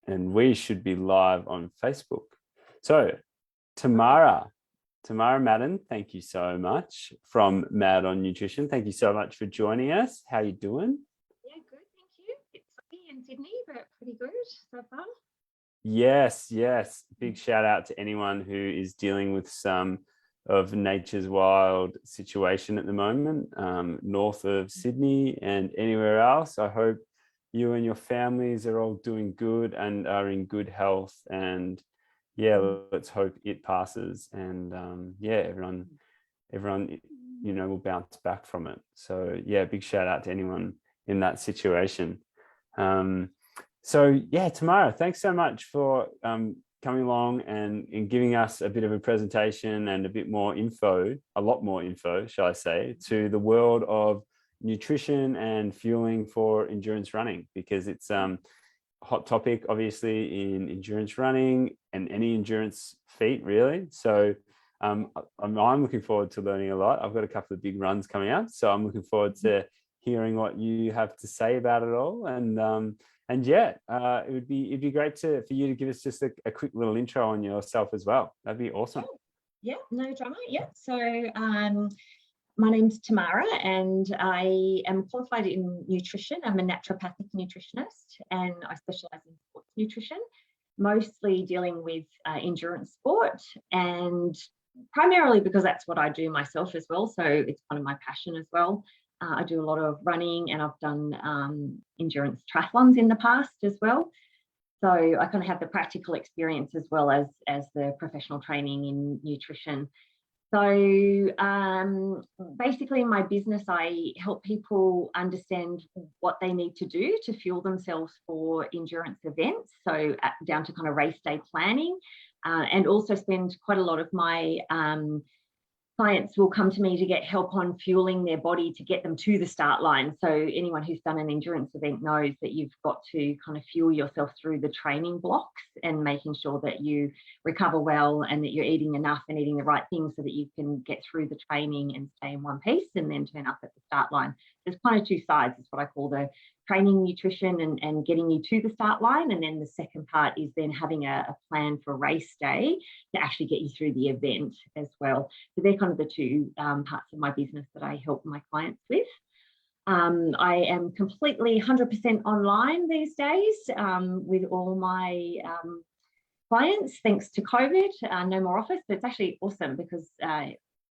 and we should be live on Facebook. So Tamara Madden, thank you so much from Mad on Nutrition. Thank you so much for joining us. How you doing? Yeah, good, thank you. It's sunny in Sydney, but pretty good so far. Yes. Big shout out to anyone who is dealing with some of nature's wild situation at the moment, north of Sydney and anywhere else. I hope you and your families are all doing good and are in good health, and let's hope it passes, and everyone will bounce back from it. So big shout out to anyone in that situation. Tamara, thanks so much for coming along and giving us a bit of a presentation and a lot more info, shall I say, to the world of nutrition and fueling for endurance running, because it's a hot topic, obviously, in endurance running and any endurance feat, really. So I'm looking forward to learning a lot. I've got a couple of big runs coming up, so I'm looking forward to hearing what you have to say about it all. It'd be great for you to give us just a quick little intro on yourself as well. That'd be awesome. Yeah, no drama. Yeah. So my name's Tamara, and I am qualified in nutrition. I'm a naturopathic nutritionist, and I specialise in sports nutrition, mostly dealing with endurance sport, and primarily because that's what I do myself as well. So it's kind of my passion as well. I do a lot of running, and I've done endurance triathlons in the past as well. So I kind of have the practical experience as well as the professional training in nutrition. So basically in my business, I help people understand what they need to do to fuel themselves for endurance events. So down to kind of race day planning, and also spend quite a lot of my clients will come to me to get help on fueling their body to get them to the start line. So anyone who's done an endurance event knows that you've got to kind of fuel yourself through the training blocks and making sure that you recover well and that you're eating enough and eating the right things so that you can get through the training and stay in one piece and then turn up at the start line. There's kind of two sides. It's what I call the training nutrition and getting you to the start line. And then the second part is then having a plan for race day to actually get you through the event as well. So they're kind of the two parts of my business that I help my clients with. I am completely 100% online these days with all my clients, thanks to COVID, no more office. But it's actually awesome because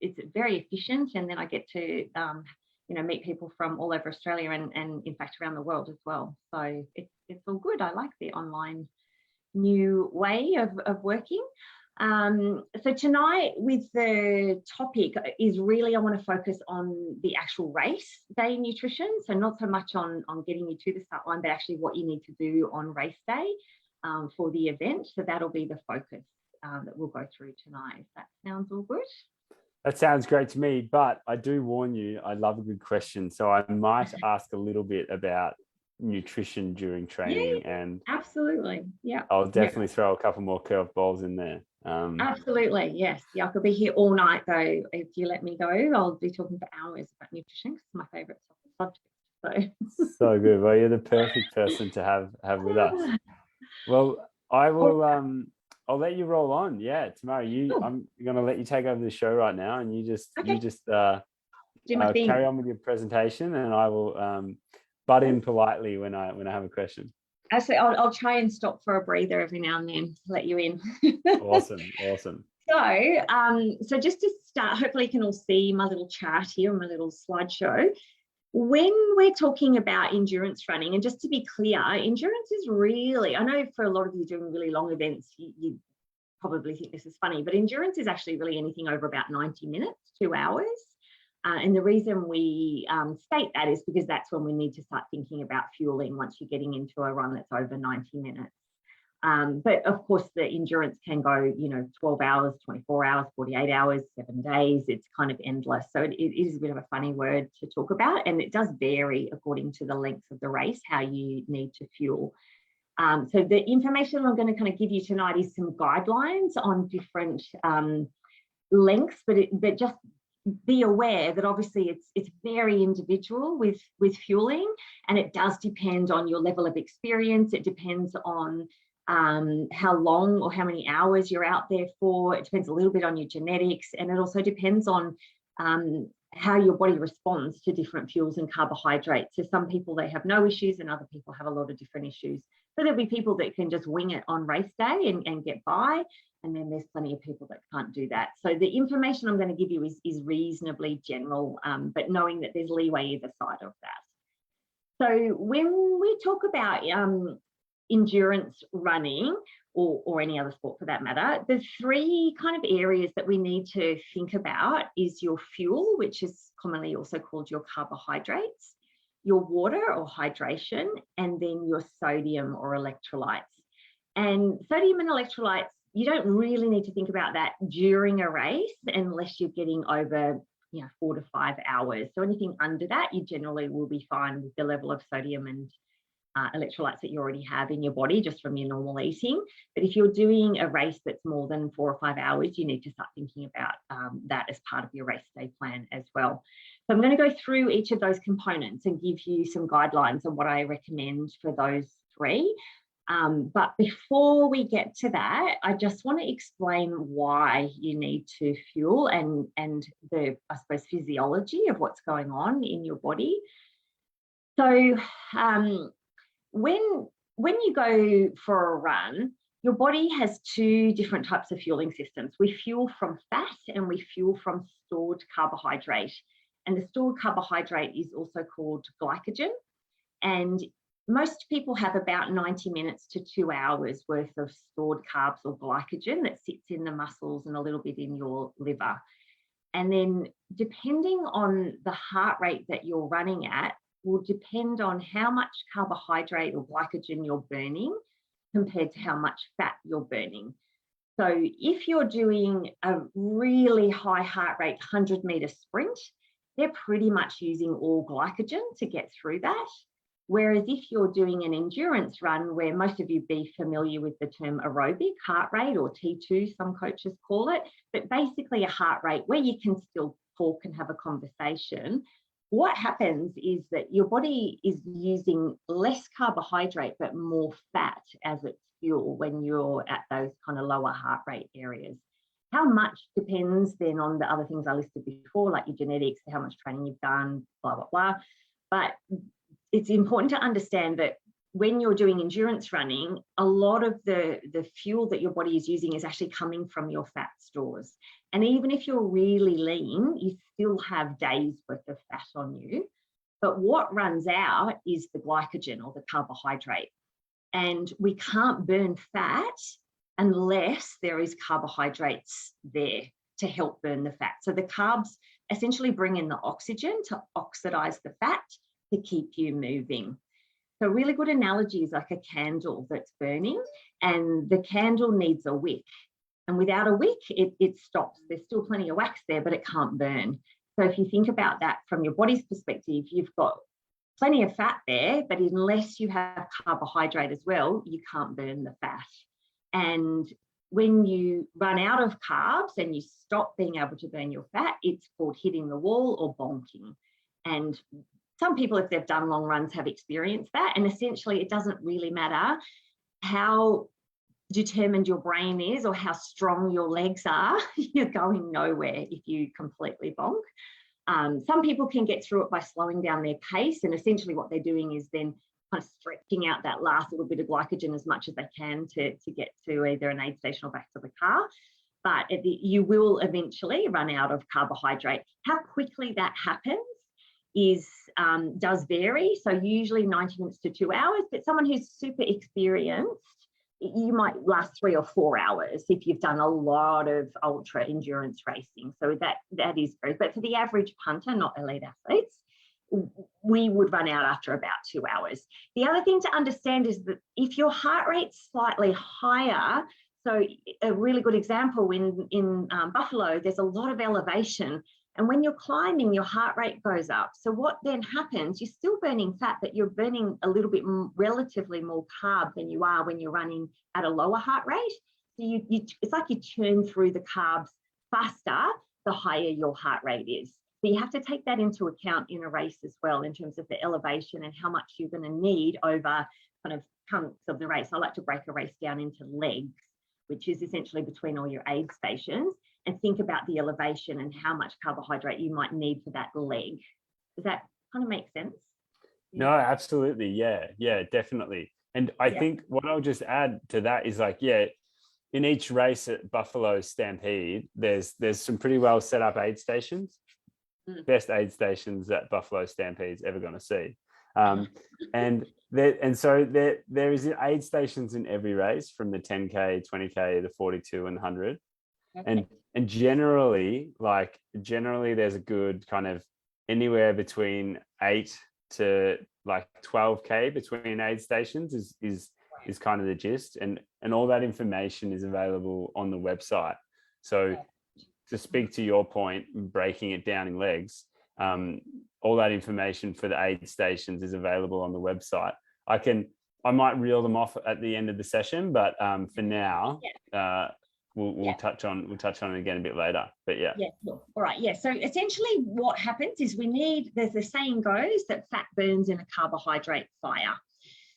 it's very efficient, and then I get to meet people from all over Australia and in fact around the world as well. So it's all good. I like the online new way of working. So tonight with the topic is really, I want to focus on the actual race day nutrition. So not so much on getting you to the start line, but actually what you need to do on race day for the event. So that'll be the focus that we'll go through tonight. If that sounds all good. That sounds great to me, but I do warn you, I love a good question. So I might ask a little bit about nutrition during training, and absolutely. Yeah. I'll definitely throw a couple more curveballs in there. Absolutely. Yes. Yeah. I could be here all night though. If you let me go, I'll be talking for hours about nutrition because it's my favorite subject. So good. Well, you're the perfect person to have with us. Well, I will, I'll let you roll on. Yeah, Tamara, I'm going to let you take over the show right now, and you just do my thing. Carry on with your presentation, and I will butt in politely when I have a question. Actually, I'll try and stop for a breather every now and then to let you in. Awesome. So just to start, hopefully you can all see my little chart here, my little slideshow. When we're talking about endurance running, and just to be clear, endurance is really, I know for a lot of you doing really long events, you probably think this is funny, but endurance is actually really anything over about 90 minutes, 2 hours. And the reason we state that is because that's when we need to start thinking about fueling once you're getting into a run that's over 90 minutes. But of course, the endurance can go, 12 hours, 24 hours, 48 hours, 7 days. It's kind of endless. So it is a bit of a funny word to talk about. And it does vary according to the length of the race, how you need to fuel. So the information I'm going to kind of give you tonight is some guidelines on different lengths, but just be aware that obviously it's very individual with fueling, and it does depend on your level of experience. It depends on how long or how many hours you're out there for. It depends a little bit on your genetics, and it also depends on how your body responds to different fuels and carbohydrates. So some people, they have no issues, and other people have a lot of different issues. So there'll be people that can just wing it on race day and get by, and then there's plenty of people that can't do that. So the information I'm going to give you is reasonably general, but knowing that there's leeway either side of that. So when we talk about endurance running, or any other sport for that matter, the three kind of areas that we need to think about is your fuel, which is commonly also called your carbohydrates, your water or hydration, and then your sodium or electrolytes. And sodium and electrolytes, you don't really need to think about that during a race unless you're getting over 4 to 5 hours. So anything under that, you generally will be fine with the level of sodium and electrolytes that you already have in your body just from your normal eating. But if you're doing a race that's more than 4 or 5 hours, you need to start thinking about that as part of your race day plan as well. So I'm going to go through each of those components and give you some guidelines on what I recommend for those three. But before we get to that, I just want to explain why you need to fuel and the, I suppose, physiology of what's going on in your body. So when you go for a run, your body has two different types of fueling systems. We fuel from fat and we fuel from stored carbohydrate. And the stored carbohydrate is also called glycogen. And most people have about 90 minutes to 2 hours worth of stored carbs or glycogen that sits in the muscles and a little bit in your liver. And then depending on the heart rate that you're running at will depend on how much carbohydrate or glycogen you're burning compared to how much fat you're burning. So if you're doing a really high heart rate 100-meter sprint, they're pretty much using all glycogen to get through that. Whereas if you're doing an endurance run, where most of you be familiar with the term aerobic heart rate, or T2, some coaches call it, but basically a heart rate where you can still talk and have a conversation, what happens is that your body is using less carbohydrate but more fat as its fuel when you're at those kind of lower heart rate areas. How much depends then on the other things I listed before, like your genetics, how much training you've done, blah, blah, blah. But it's important to understand that when you're doing endurance running, a lot of the fuel that your body is using is actually coming from your fat stores. And even if you're really lean, you still have days worth of fat on you. But what runs out is the glycogen or the carbohydrate. And we can't burn fat unless there is carbohydrates there to help burn the fat. So the carbs essentially bring in the oxygen to oxidize the fat to keep you moving. So a really good analogy is like a candle that's burning, and the candle needs a wick. And without a wick, it stops. There's still plenty of wax there, but it can't burn. So if you think about that from your body's perspective, you've got plenty of fat there, but unless you have carbohydrate as well, you can't burn the fat. And when you run out of carbs and you stop being able to burn your fat, it's called hitting the wall or bonking. And some people, if they've done long runs, have experienced that. And essentially, it doesn't really matter how determined your brain is or how strong your legs are, you're going nowhere if you completely bonk. Some people can get through it by slowing down their pace. And essentially what they're doing is then kind of stretching out that last little bit of glycogen as much as they can to get to either an aid station or back to the car. But you will eventually run out of carbohydrate. How quickly that happens does vary. So usually 90 minutes to 2 hours, but someone who's super experienced, you might last 3 or 4 hours if you've done a lot of ultra endurance racing. So that is very, but for the average punter, not elite athletes, we would run out after about 2 hours. The other thing to understand is that if your heart rate's slightly higher, so a really good example in Buffalo, there's a lot of elevation. And when you're climbing, your heart rate goes up. So what then happens, you're still burning fat, but you're burning a little bit relatively more carb than you are when you're running at a lower heart rate. So it's like you churn through the carbs faster, the higher your heart rate is. So you have to take that into account in a race as well, in terms of the elevation and how much you're going to need over kind of chunks of the race. I like to break a race down into legs, which is essentially between all your aid stations, and think about the elevation and how much carbohydrate you might need for that leg. Does that kind of make sense? No, absolutely. Yeah, definitely. And I think what I'll just add to that is like, in each race at Buffalo Stampede, there's some pretty well set up aid stations, best aid stations that Buffalo Stampede's ever going to see. So there is aid stations in every race, from the 10K, 20K, the 42 and 100. Okay. And generally there's a good kind of anywhere between 8 to like 12K between aid stations is kind of the gist, and all that information is available on the website. So to speak to your point, breaking it down in legs, all that information for the aid stations is available on the website. I might reel them off at the end of the session, but for now, we'll touch on it again a bit later. But cool. All right. So essentially what happens is there's the saying goes that fat burns in a carbohydrate fire.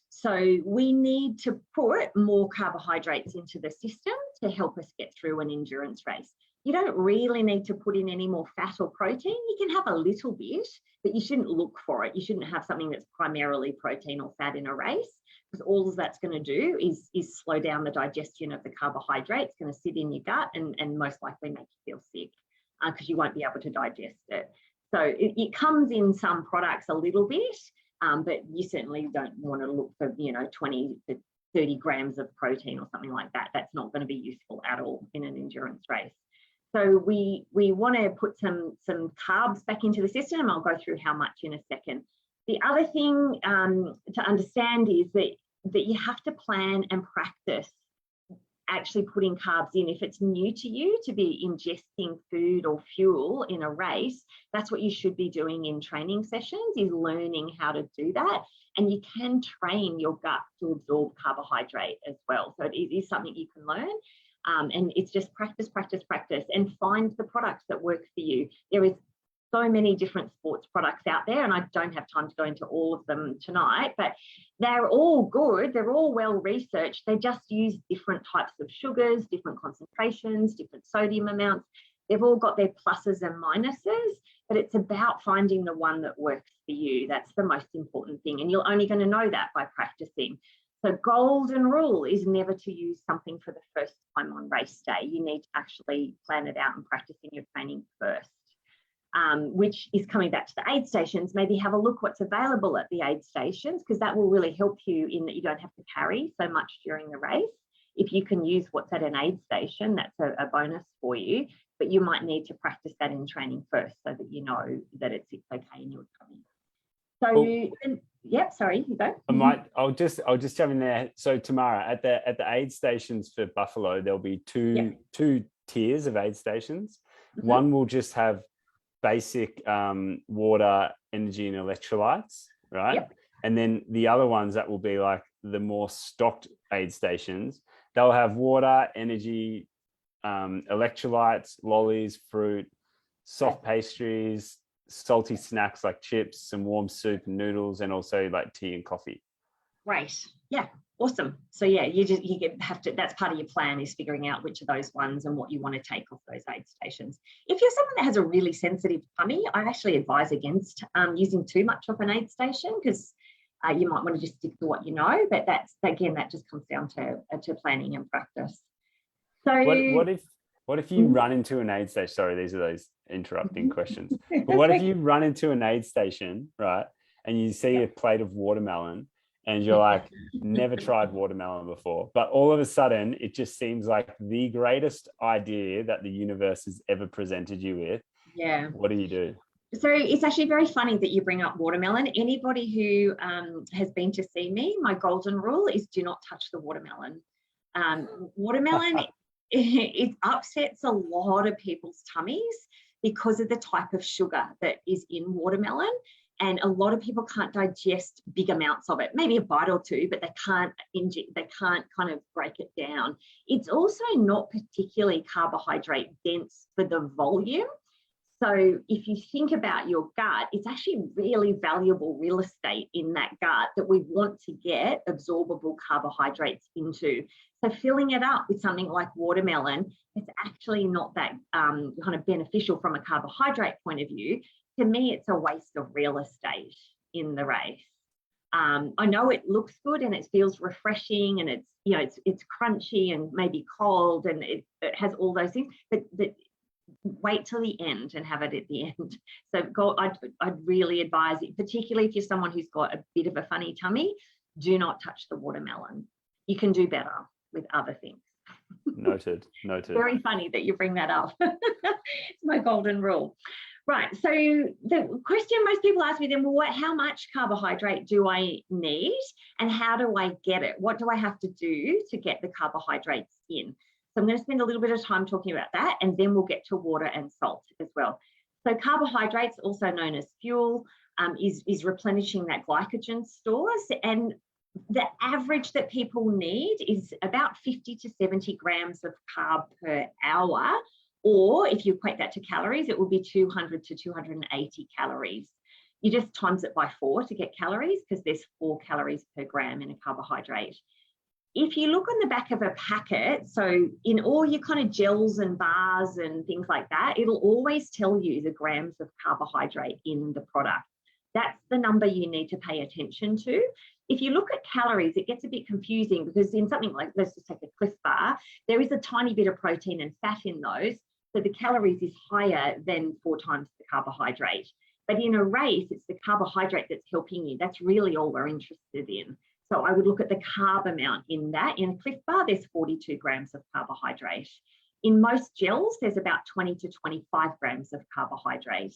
So we need to put more carbohydrates into the system to help us get through an endurance race. You don't really need to put in any more fat or protein. You can have a little bit, but you shouldn't look for it. You shouldn't have something that's primarily protein or fat in a race, because all that's going to do is slow down the digestion of the carbohydrate. It's going to sit in your gut and most likely make you feel sick because you won't be able to digest it. So it comes in some products a little bit, but you certainly don't want to look for 20 to 30 grams of protein or something like that. That's not going to be useful at all in an endurance race. So we want to put some carbs back into the system, and I'll go through how much in a second. The other thing to understand is that you have to plan and practice actually putting carbs in. If it's new to you to be ingesting food or fuel in a race, that's what you should be doing in training sessions, is learning how to do that. And you can train your gut to absorb carbohydrate as well. So it is something you can learn. And it's just practice, and find the products that work for you. There is so many different sports products out there, and I don't have time to go into all of them tonight, but they're all good. They're all well researched. They just use different types of sugars, different concentrations, different sodium amounts. They've all got their pluses and minuses, but it's about finding the one that works for you. That's the most important thing. And you're only going to know that by practicing. So golden rule is never to use something for the first time on race day. You need to actually plan it out and practice in your training first, which is coming back to the aid stations. Maybe have a look what's available at the aid stations, because that will really help you in that you don't have to carry so much during the race. If you can use what's at an aid station, that's a bonus for you, but you might need to practice that in training first so that you know that it's okay in your tummy. So, sorry, you go. I'll just jump in there. So Tamara, at the aid stations for Buffalo, there'll be two tiers of aid stations. Mm-hmm. One will just have basic water, energy, and electrolytes, right? Yep. And then the other ones that will be like the more stocked aid stations, they'll have water, energy, electrolytes, lollies, fruit, soft pastries, salty snacks like chips, some warm soup and noodles, and also like tea and coffee. Right. Yeah. Awesome. So you have to, that's part of your plan, is figuring out which of those ones and what you want to take off those aid stations. If you're someone that has a really sensitive tummy, I actually advise against using too much of an aid station, because you might want to just stick to what you know, but that just comes down to planning and practice. So what if you run into an aid station? Sorry, these are those interrupting questions. But what if you run into an aid station, right, and you see a plate of watermelon, and you're like, never tried watermelon before, but all of a sudden it just seems like the greatest idea that the universe has ever presented you with? Yeah. What do you do? So it's actually very funny that you bring up watermelon. Anybody who has been to see me, my golden rule is do not touch the watermelon. Watermelon, it upsets a lot of people's tummies because of the type of sugar that is in watermelon. And a lot of people can't digest big amounts of it, maybe a bite or two, but they can't kind of break it down. It's also not particularly carbohydrate dense for the volume. So if you think about your gut, it's actually really valuable real estate in that gut that we want to get absorbable carbohydrates into. So filling it up with something like watermelon, it's actually not that kind of beneficial from a carbohydrate point of view. To me, it's a waste of real estate in the race. I know it looks good and it feels refreshing, and it's, you know, it's crunchy and maybe cold, and it has all those things, but wait till the end and have it at the end. So I'd really advise it, particularly if you're someone who's got a bit of a funny tummy, do not touch the watermelon. You can do better with other things. Noted. Very funny that you bring that up. It's my golden rule. Right, so the question most people ask me then, well, how much carbohydrate do I need and how do I get it? What do I have to do to get the carbohydrates in? So I'm going to spend a little bit of time talking about that, and then we'll get to water and salt as well. So carbohydrates, also known as fuel, is replenishing that glycogen stores, and the average that people need is about 50 to 70 grams of carb per hour. Or if you equate that to calories, it will be 200 to 280 calories. You just times it by 4 to get calories, because there's 4 calories per gram in a carbohydrate. If you look on the back of a packet, so in all your kind of gels and bars and things like that, it'll always tell you the grams of carbohydrate in the product. That's the number you need to pay attention to. If you look at calories, it gets a bit confusing, because in something like, let's just take a Cliff Bar, there is a tiny bit of protein and fat in those. So the calories is higher than 4 times the carbohydrate. But in a race, it's the carbohydrate that's helping you. That's really all we're interested in. So I would look at the carb amount in that. In a Cliff Bar, there's 42 grams of carbohydrate. In most gels, there's about 20 to 25 grams of carbohydrate.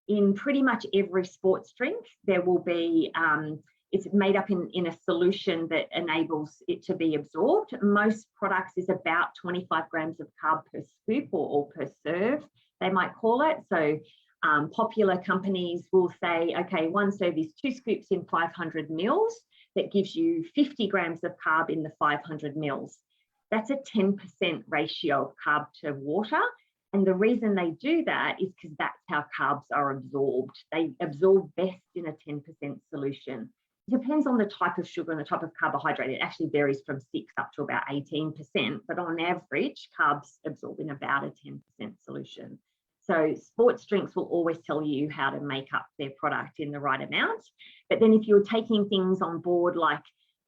In pretty much every sports drink, there will be, it's made up in a solution that enables it to be absorbed. Most products is about 25 grams of carb per scoop or per serve, they might call it. So popular companies will say, okay, one serve is 2 scoops in 500 mils. That gives you 50 grams of carb in the 500 mils. That's a 10% ratio of carb to water. And the reason they do that is because that's how carbs are absorbed. They absorb best in a 10% solution. It depends on the type of sugar and the type of carbohydrate. It actually varies from 6 up to about 18%, but on average, carbs absorb in about a 10% solution. So sports drinks will always tell you how to make up their product in the right amount. But then if you're taking things on board like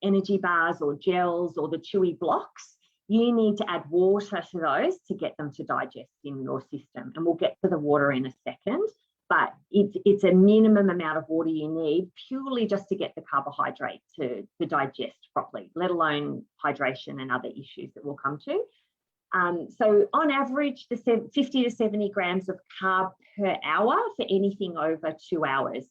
energy bars or gels or the chewy blocks, you need to add water to those to get them to digest in your system. And we'll get to the water in a second, but it's a minimum amount of water you need purely just to get the carbohydrate to digest properly, let alone hydration and other issues that we'll come to. So on average, the 50 to 70 grams of carb per hour for anything over 2 hours.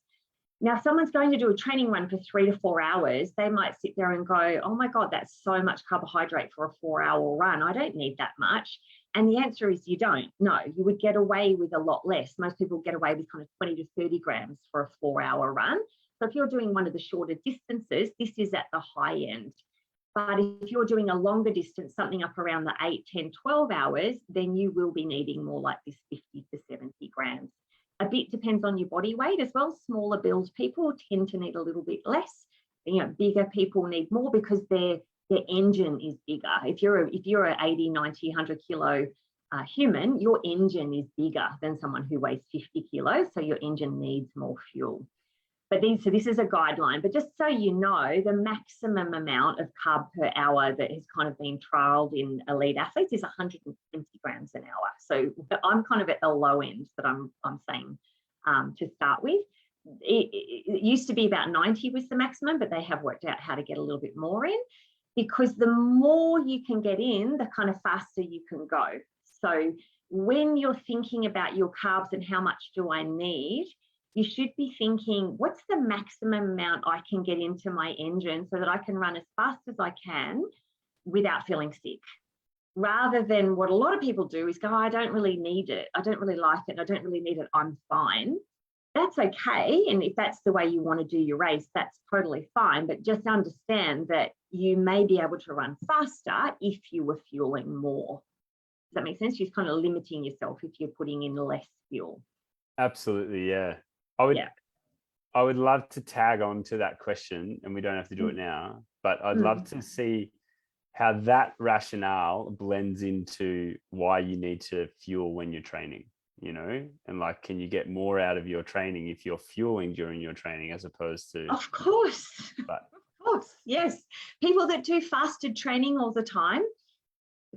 Now, if someone's going to do a training run for 3 to 4 hours, they might sit there and go, oh my God, that's so much carbohydrate for a 4-hour run. I don't need that much. And the answer is you don't. No, you would get away with a lot less. Most people get away with kind of 20 to 30 grams for a 4-hour run. So if you're doing one of the shorter distances, this is at the high end. But if you're doing a longer distance, something up around the 8, 10, 12 hours, then you will be needing more like this 50 to 70 grams. A bit depends on your body weight as well. Smaller build people tend to need a little bit less. You know, bigger people need more because their engine is bigger. If you're an 80, 90, 100 kilo human, your engine is bigger than someone who weighs 50 kilos. So your engine needs more fuel. But so this is a guideline, but just so you know, the maximum amount of carb per hour that has kind of been trialed in elite athletes is 120 grams an hour. So I'm kind of at the low end that I'm saying to start with. It used to be about 90 was the maximum, but they have worked out how to get a little bit more in, because the more you can get in, the kind of faster you can go. So when you're thinking about your carbs and how much do I need, you should be thinking, what's the maximum amount I can get into my engine so that I can run as fast as I can without feeling sick? Rather than what a lot of people do is go, I don't really need it. I don't really like it. I don't really need it. I'm fine. That's okay. And if that's the way you want to do your race, that's totally fine. But just understand that you may be able to run faster if you were fueling more. Does that make sense? You're kind of limiting yourself if you're putting in less fuel. Absolutely. Yeah. I would, Yeah. I would love to tag on to that question, and we don't have to do it now, but I'd love to see how that rationale blends into why you need to fuel when you're training, and like, can you get more out of your training if you're fueling during your training as opposed to, Of course. but Of course, yes. People that do fasted training all the time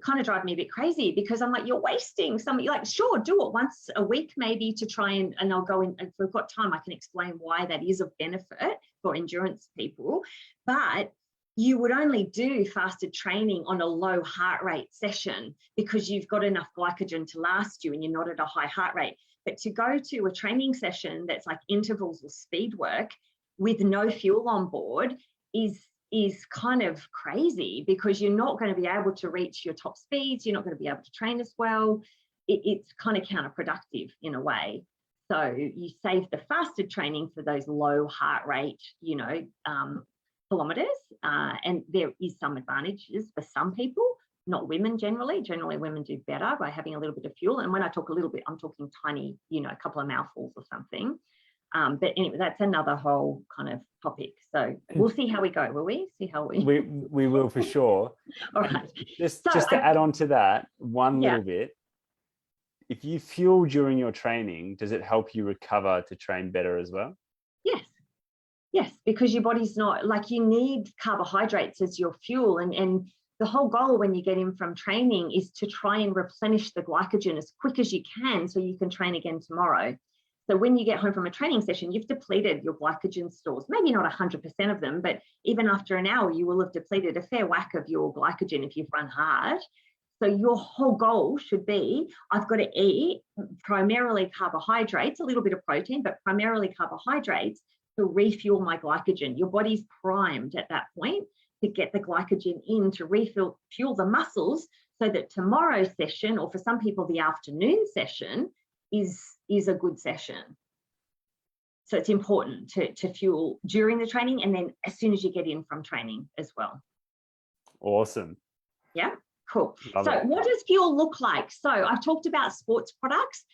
kind of drive me a bit crazy, because I'm like, you're wasting some, like, sure, do it once a week maybe to try and I'll go in, if we've got time, I can explain why that is of benefit for endurance people. But you would only do fasted training on a low heart rate session because you've got enough glycogen to last you and you're not at a high heart rate. But to go to a training session that's like intervals or speed work with no fuel on board is kind of crazy, because you're not going to be able to reach your top speeds. You're not going to be able to train as well. It's kind of counterproductive in a way. So you save the fasted training for those low heart rate, kilometers. And there is some advantages for some people, not women generally. Generally, women do better by having a little bit of fuel. And when I talk a little bit, I'm talking tiny, a couple of mouthfuls or something. But anyway, that's another whole kind of topic. So we'll see how we go, will we? See how we will for sure. All right. Just to add on to that little bit, if you fuel during your training, does it help you recover to train better as well? Yes, because your body's not, like, you need carbohydrates as your fuel. And the whole goal when you get in from training is to try and replenish the glycogen as quick as you can so you can train again tomorrow. So when you get home from a training session, you've depleted your glycogen stores, maybe not 100% of them, but even after an hour, you will have depleted a fair whack of your glycogen if you've run hard. So your whole goal should be, I've got to eat primarily carbohydrates, a little bit of protein, but primarily carbohydrates to refuel my glycogen. Your body's primed at that point to get the glycogen in to fuel the muscles, so that tomorrow's session, or for some people, the afternoon session, is a good session. So it's important to fuel during the training and then as soon as you get in from training as well. Awesome. Yeah, cool. Love so it. What does fuel look like? So I've talked about sports products.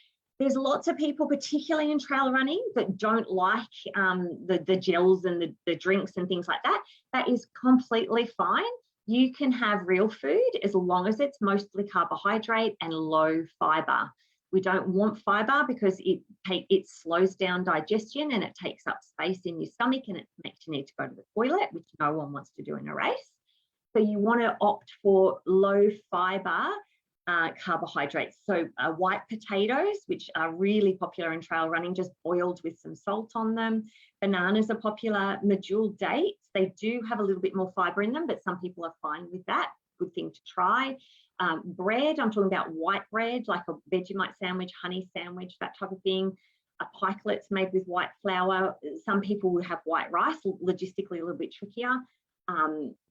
There's lots of people, particularly in trail running, that don't like the gels and the drinks and things like that. That is completely fine. You can have real food as long as it's mostly carbohydrate and low fiber. We don't want fiber because it slows down digestion and it takes up space in your stomach and it makes you need to go to the toilet, which no one wants to do in a race. So you want to opt for low fiber carbohydrates. So white potatoes, which are really popular in trail running, just boiled with some salt on them. Bananas are popular. Medjool dates, they do have a little bit more fiber in them, but some people are fine with that. Good thing to try. Bread, I'm talking about white bread, like a Vegemite sandwich, honey sandwich, that type of thing. Pikelets made with white flour. Some people will have white rice, logistically a little bit trickier.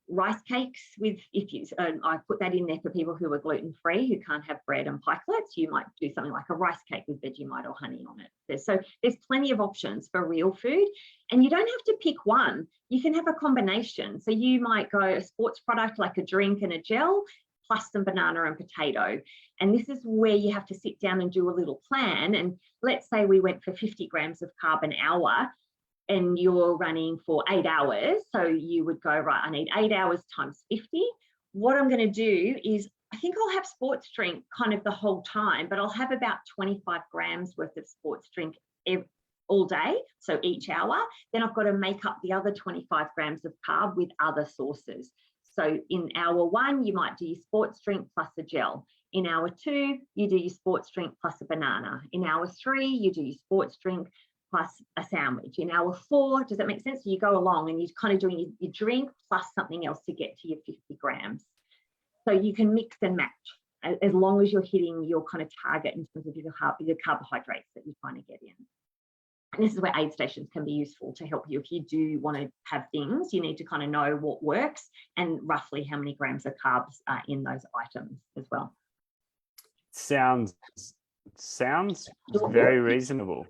Rice cakes with, I put that in there for people who are gluten-free, who can't have bread and pikelets. You might do something like a rice cake with Vegemite or honey on it. So there's plenty of options for real food, and you don't have to pick one. You can have a combination. So you might go a sports product like a drink and a gel, plus some banana and potato. And this is where you have to sit down and do a little plan. And let's say we went for 50 grams of carb an hour and you're running for 8 hours. So you would go, right, I need 8 hours times 50. What I'm going to do is, I think I'll have sports drink kind of the whole time, but I'll have about 25 grams worth of sports drink all day, so each hour. Then I've got to make up the other 25 grams of carb with other sources. So in hour 1, you might do your sports drink plus a gel. In hour 2, you do your sports drink plus a banana. In hour 3, you do your sports drink plus a sandwich. In hour 4, does that make sense? So you go along and you're kind of doing your drink plus something else to get to your 50 grams. So you can mix and match as long as you're hitting your kind of target in terms of your carbohydrates that you're trying to get in. And this is where aid stations can be useful to help you. If you do want to have things, you need to kind of know what works and roughly how many grams of carbs are in those items as well. Sounds very reasonable.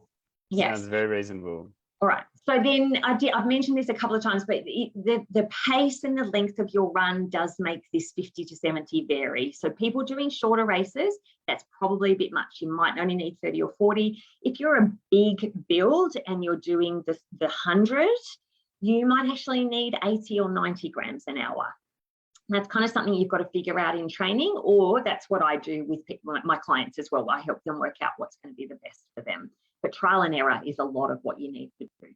Yes. Sounds very reasonable. All right. So then I've mentioned this a couple of times, but the pace and the length of your run does make this 50 to 70 vary. So people doing shorter races, that's probably a bit much. You might only need 30 or 40. If you're a big build and you're doing the 100, you might actually need 80 or 90 grams an hour. That's kind of something you've got to figure out in training, or that's what I do with my clients as well. I help them work out what's going to be the best for them. But trial and error is a lot of what you need to do.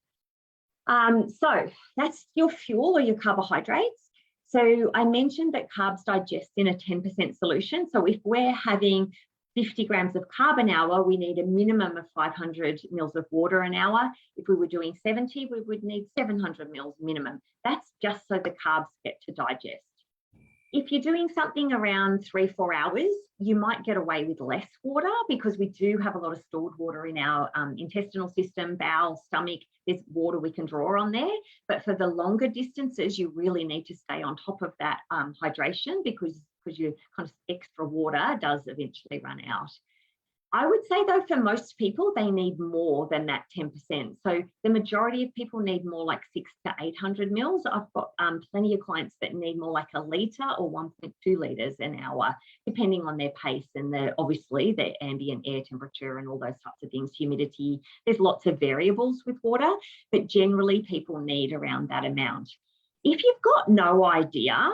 So that's your fuel or your carbohydrates. So I mentioned that carbs digest in a 10% solution. So if we're having 50 grams of carb an hour, we need a minimum of 500 mils of water an hour. If we were doing 70, we would need 700 mils minimum. That's just so the carbs get to digest. If you're doing something around 3-4 hours, you might get away with less water because we do have a lot of stored water in our intestinal system, bowel, stomach. There's water we can draw on there. But for the longer distances, you really need to stay on top of that hydration because your kind of extra water does eventually run out. I would say, though, for most people, they need more than that 10%. So the majority of people need more like 600 to 800 mils. I've got plenty of clients that need more like a litre or 1.2 litres an hour, depending on their pace and obviously the ambient air temperature and all those types of things, humidity. There's lots of variables with water, but generally people need around that amount. If you've got no idea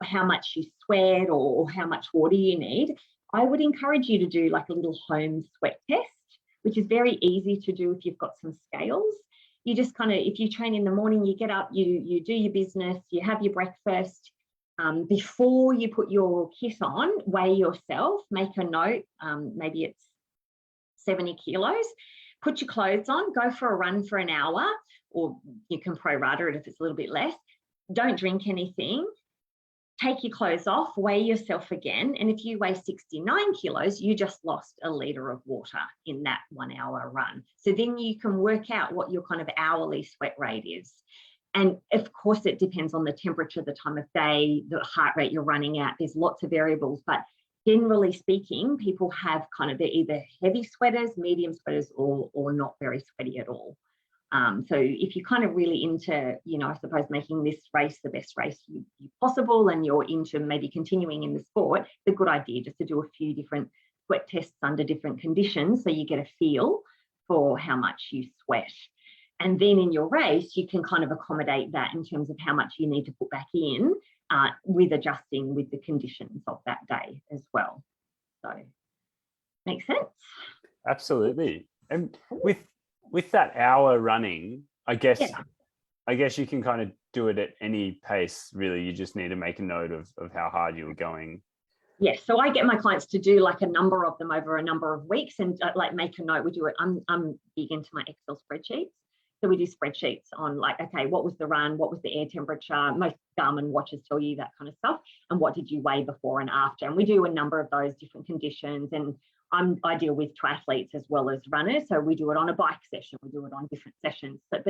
how much you sweat or how much water you need, I would encourage you to do like a little home sweat test, which is very easy to do if you've got some scales. You just kind of, if you train in the morning, you get up, you do your business, you have your breakfast. Before you put your kit on, weigh yourself, make a note, maybe it's 70 kilos, put your clothes on, go for a run for an hour, or you can prorata it if it's a little bit less. Don't drink anything. Take your clothes off, weigh yourself again. And if you weigh 69 kilos, you just lost a litre of water in that 1 hour run. So then you can work out what your kind of hourly sweat rate is. And of course, it depends on the temperature, the time of day, the heart rate you're running at. There's lots of variables, but generally speaking, people have kind of, they're either heavy sweaters, medium sweaters, or not very sweaty at all. So if you're kind of really into, I suppose making this race the best race you possible, and you're into maybe continuing in the sport, it's a good idea just to do a few different sweat tests under different conditions so you get a feel for how much you sweat. And then in your race, you can kind of accommodate that in terms of how much you need to put back in with adjusting with the conditions of that day as well. So, makes sense? Absolutely. And with that hour running, I guess you can kind of do it at any pace, really. You just need to make a note of how hard you were going. Yes, so I get my clients to do like a number of them over a number of weeks and like make a note. We do it. I'm big into my Excel spreadsheets. So we do spreadsheets on like, okay, what was the run? What was the air temperature? Most Garmin watches tell you that kind of stuff. And what did you weigh before and after? And we do a number of those different conditions. And I deal with triathletes as well as runners. So we do it on a bike session. We do it on different sessions. But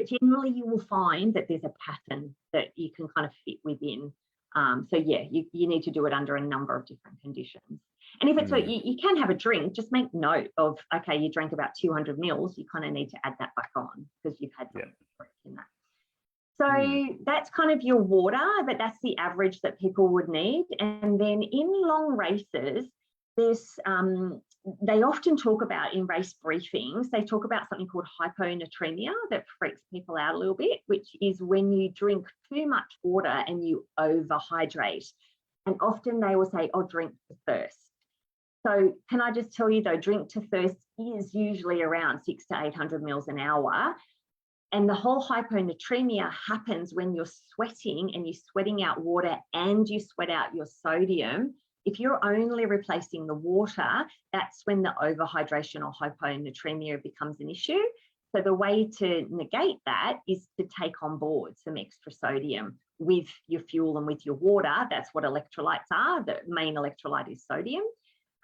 generally you will find that there's a pattern that you can kind of fit within. So yeah, you need to do it under a number of different conditions. And if it's you can have a drink, just make note of, okay, you drank about 200 mils, you kind of need to add that back on because you've had something in that. So that's kind of your water, but that's the average that people would need. And then in long races, there's they often talk about in race briefings, they talk about something called hyponatremia that freaks people out a little bit, which is when you drink too much water and you overhydrate. And often they will say, oh, drink to thirst. So can I just tell you though, drink to thirst is usually around 600 to 800 mils an hour. And the whole hyponatremia happens when you're sweating and you're sweating out water and you sweat out your sodium. If you're only replacing the water, that's when the overhydration or hyponatremia becomes an issue. So the way to negate that is to take on board some extra sodium with your fuel and with your water. That's what electrolytes are. The main electrolyte is sodium.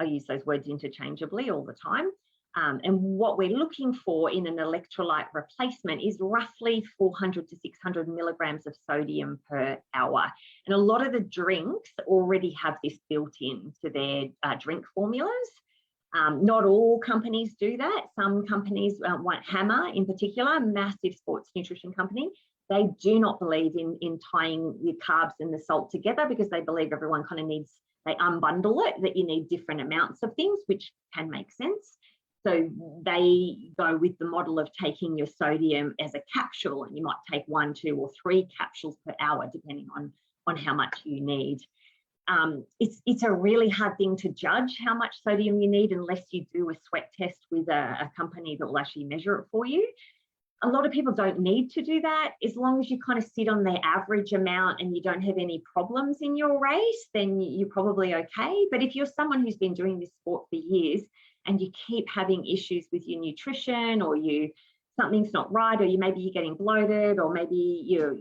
I use those words interchangeably all the time. And what we're looking for in an electrolyte replacement is roughly 400 to 600 milligrams of sodium per hour. And a lot of the drinks already have this built into their drink formulas. Not all companies do that. Some companies, Hammer in particular, massive sports nutrition company, they do not believe in tying the carbs and the salt together, because they believe everyone kind of needs, they unbundle it, that you need different amounts of things, which can make sense. So they go with the model of taking your sodium as a capsule, and you might take 1, 2, or 3 capsules per hour, depending on how much you need. It's a really hard thing to judge how much sodium you need unless you do a sweat test with a company that will actually measure it for you. A lot of people don't need to do that. As long as you kind of sit on the average amount and you don't have any problems in your race, then you're probably okay. But if you're someone who's been doing this sport for years and you keep having issues with your nutrition, or something's not right, or maybe you're getting bloated, or maybe you're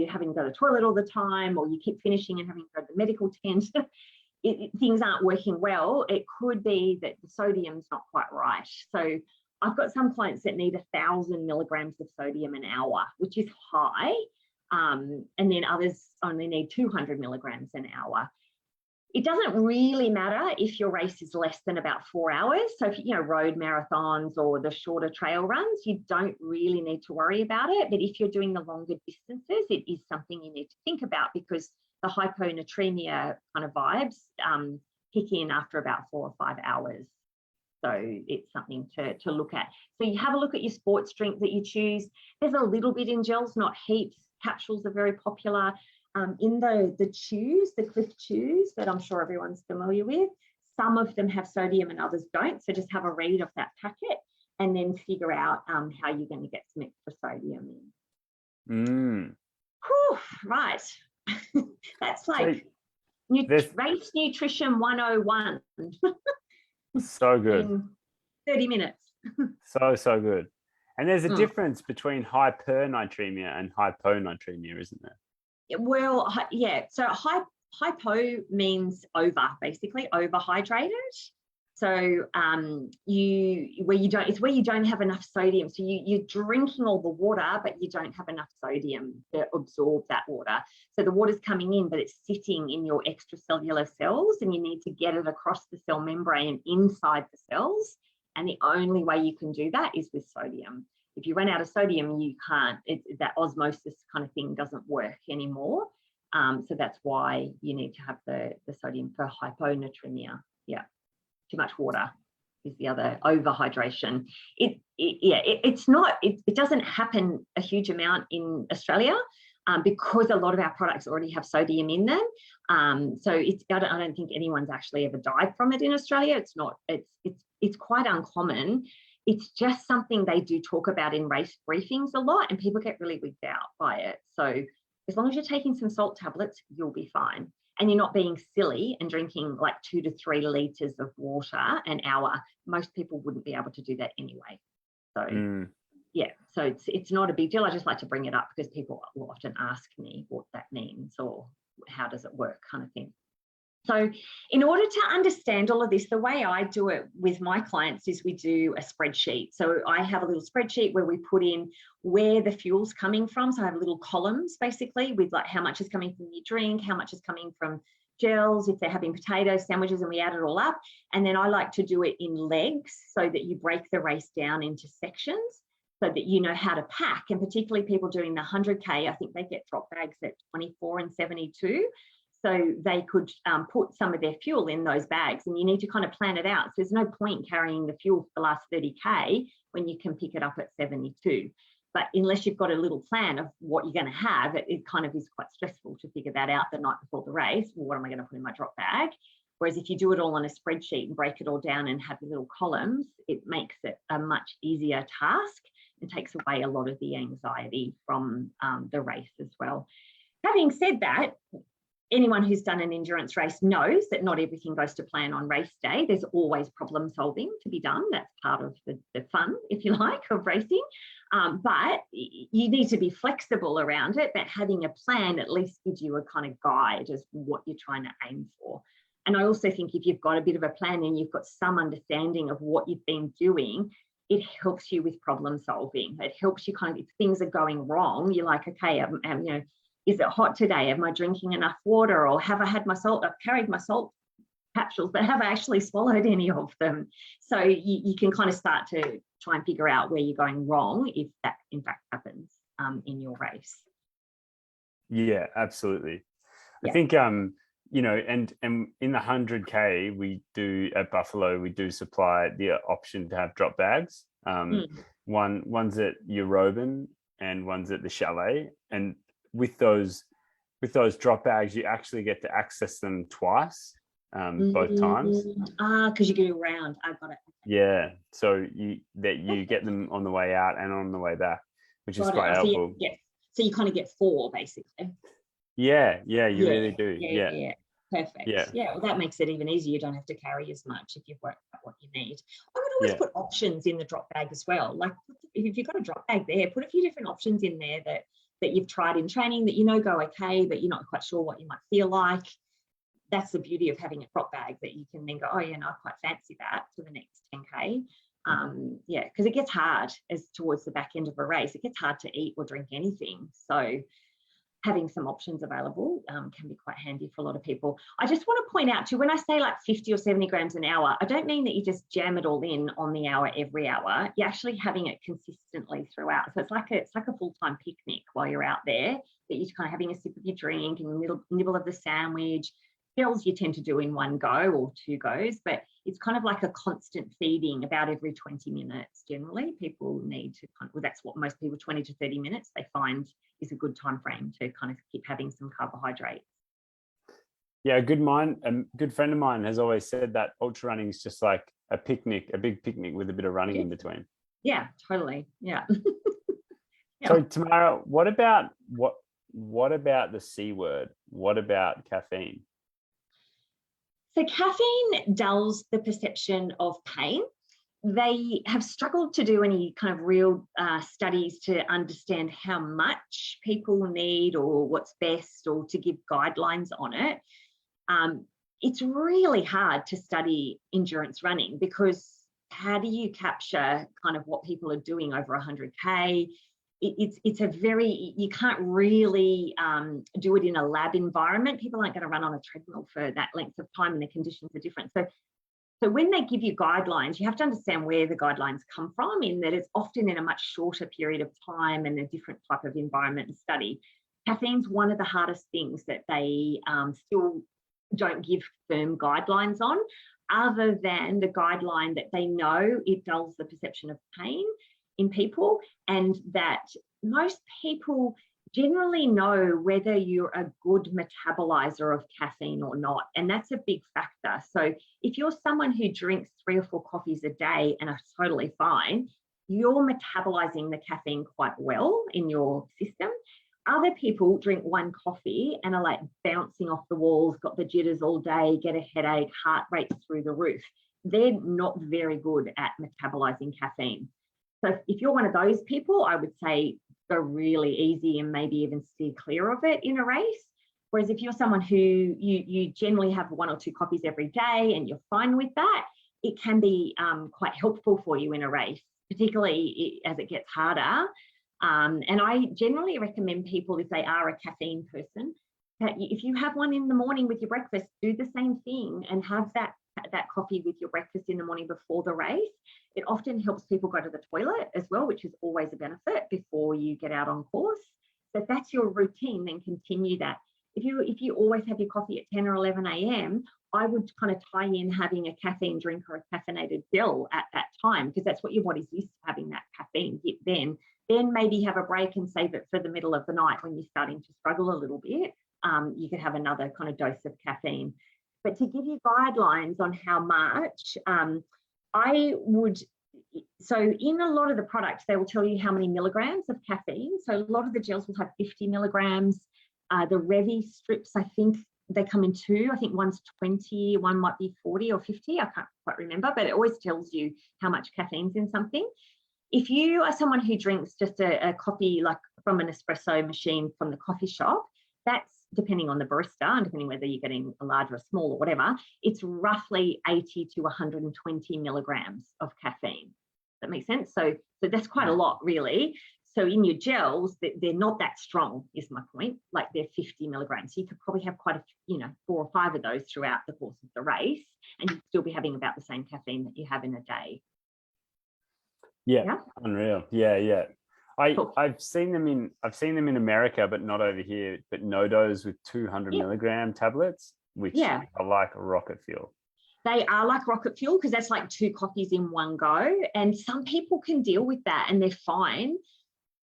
having to go to the toilet all the time, or you keep finishing and having to go to the medical tent, things aren't working well, it could be that the sodium's not quite right. So I've got some clients that need 1,000 milligrams of sodium an hour, which is high, and then others only need 200 milligrams an hour. It doesn't really matter if your race is less than about 4 hours. So if road marathons or the shorter trail runs, you don't really need to worry about it. But if you're doing the longer distances, it is something you need to think about, because the hyponatremia kind of vibes kick in after about 4 or 5 hours. So it's something to look at. So you have a look at your sports drink that you choose. There's a little bit in gels, not heaps. Capsules are very popular. In the chews, the Cliff chews that I'm sure everyone's familiar with, some of them have sodium and others don't. So just have a read of that packet and then figure out how you're going to get some extra sodium in. Whew, right. That's like race nutrition 101. So good. In 30 minutes. So good. And there's a difference between hypernatremia and hyponatremia, isn't there? Well, yeah. So hypo means over, basically overhydrated. So it's where you don't have enough sodium. So you're drinking all the water, but you don't have enough sodium to absorb that water. So the water's coming in, but it's sitting in your extracellular cells, and you need to get it across the cell membrane inside the cells. And the only way you can do that is with sodium. If you run out of sodium, you can't, that osmosis kind of thing doesn't work anymore. So that's why you need to have the sodium for hyponatremia. Yeah, too much water is the other, overhydration. It doesn't happen a huge amount in Australia because a lot of our products already have sodium in them. So I don't think anyone's actually ever died from it in Australia. It's quite uncommon. It's just something they do talk about in race briefings a lot, and people get really wigged out by it. So as long as you're taking some salt tablets, you'll be fine. And you're not being silly and drinking like 2 to 3 litres of water an hour. Most people wouldn't be able to do that anyway. So yeah, so it's not a big deal. I just like to bring it up because people will often ask me what that means or how does it work kind of thing. So in order to understand all of this, the way I do it with my clients is we do a spreadsheet. So I have a little spreadsheet where we put in where the fuel's coming from. So I have little columns basically with like how much is coming from your drink, how much is coming from gels, if they're having potatoes, sandwiches, and we add it all up. And then I like to do it in legs so that you break the race down into sections so that you know how to pack. And particularly people doing the 100K, I think they get drop bags at 24 and 72. So they could put some of their fuel in those bags, and you need to kind of plan it out. So there's no point carrying the fuel for the last 30K when you can pick it up at 72. But unless you've got a little plan of what you're going to have, it kind of is quite stressful to figure that out the night before the race. Well, what am I going to put in my drop bag? Whereas if you do it all on a spreadsheet and break it all down and have little columns, it makes it a much easier task and takes away a lot of the anxiety from the race as well. Having said that, anyone who's done an endurance race knows that not everything goes to plan on race day. There's always problem solving to be done. That's part of the fun, if you like, of racing. But you need to be flexible around it, but having a plan at least gives you a kind of guide as what you're trying to aim for. And I also think if you've got a bit of a plan and you've got some understanding of what you've been doing, it helps you with problem solving. It helps you kind of, if things are going wrong, you're like, okay, is it hot today? Am I drinking enough water? Or have I had my salt? I've carried my salt capsules, but have actually swallowed any of them. So you can kind of start to try and figure out where you're going wrong if that in fact happens in your race. Yeah, absolutely. Yeah. I think and in the 100K we do at Buffalo, we do supply the option to have drop bags. One's at Euroban and one's at the Chalet, and with those drop bags you actually get to access them twice, both times. Because you go around. I've got it. Yeah, so you get them on the way out and on the way back, which is quite helpful. So you kind of get 4 basically. Yeah, you really do. Yeah. Perfect. Yeah, well, that makes it even easier. You don't have to carry as much if you've worked out what you need. I would always put options in the drop bag as well. Like if you've got a drop bag there, put a few different options in there that you've tried in training that go okay, but you're not quite sure what you might feel like. That's the beauty of having a drop bag, that you can then go, oh yeah, no, I quite fancy that for the next 10K. Because it gets hard as towards the back end of a race. It gets hard to eat or drink anything. So having some options available can be quite handy for a lot of people. I just want to point out too, when I say like 50 or 70 grams an hour, I don't mean that you just jam it all in on the hour every hour. You're actually having it consistently throughout. So it's like a full-time picnic while you're out there, that you're kind of having a sip of your drink and nibble of the sandwich. Gels you tend to do in one go or 2 goes, but it's kind of like a constant feeding about every 20 minutes. Generally, people need to that's what most people, 20 to 30 minutes, they find is a good time frame to kind of keep having some carbohydrates. Yeah, a good friend of mine has always said that ultra running is just like a picnic, a big picnic with a bit of running in between. Yeah, totally. Yeah. So Tamara, what about the C word? What about caffeine? So caffeine dulls the perception of pain. They have struggled to do any kind of real studies to understand how much people need or what's best, or to give guidelines on it. It's really hard to study endurance running, because how do you capture kind of what people are doing over 100K? It's a very, you can't really do it in a lab environment. People aren't going to run on a treadmill for that length of time, and the conditions are different. So when they give you guidelines, you have to understand where the guidelines come from, in that it's often in a much shorter period of time and a different type of environment and study. Caffeine's one of the hardest things that they still don't give firm guidelines on, other than the guideline that they know it dulls the perception of pain in people, and that most people generally know whether you're a good metabolizer of caffeine or not, and that's a big factor. So if you're someone who drinks 3 or 4 coffees a day and are totally fine, you're metabolizing the caffeine quite well in your system. Other people drink 1 coffee and are like bouncing off the walls, got the jitters all day, get a headache, heart rate's through the roof. They're not very good at metabolizing caffeine. So if you're one of those people, I would say go really easy and maybe even steer clear of it in a race. Whereas if you're someone who you generally have 1 or 2 coffees every day and you're fine with that, it can be quite helpful for you in a race, particularly as it gets harder. And I generally recommend people, if they are a caffeine person, that if you have one in the morning with your breakfast, do the same thing and have that coffee with your breakfast in the morning before the race. It often helps people go to the toilet as well, which is always a benefit before you get out on course. So if that's your routine, then continue that. If you always have your coffee at 10 or 11 a.m., I would kind of tie in having a caffeine drink or a caffeinated gel at that time, because that's what your body's used to, having that caffeine hit then. Then maybe have a break and save it for the middle of the night when you're starting to struggle a little bit. You could have another kind of dose of caffeine. But to give you guidelines on how much, so in a lot of the products, they will tell you how many milligrams of caffeine. So a lot of the gels will have 50 milligrams. The Revi strips, I think they come in 2. I think one's 20, one might be 40 or 50. I can't quite remember, but it always tells you how much caffeine's in something. If you are someone who drinks just a coffee like from an espresso machine from the coffee shop, that's depending on the barista and depending whether you're getting a large or a small or whatever, it's roughly 80 to 120 milligrams of caffeine. That makes sense? So that's quite a lot, really. So in your gels, they're not that strong, is my point. Like they're 50 milligrams. So you could probably have quite a, 4 or 5 of those throughout the course of the race, and you'd still be having about the same caffeine that you have in a day. Yeah. Unreal. Yeah. I've seen them in America, but not over here. But Nodos with 200 milligram tablets, which are like rocket fuel. They are like rocket fuel because that's like 2 coffees in one go. And some people can deal with that and they're fine.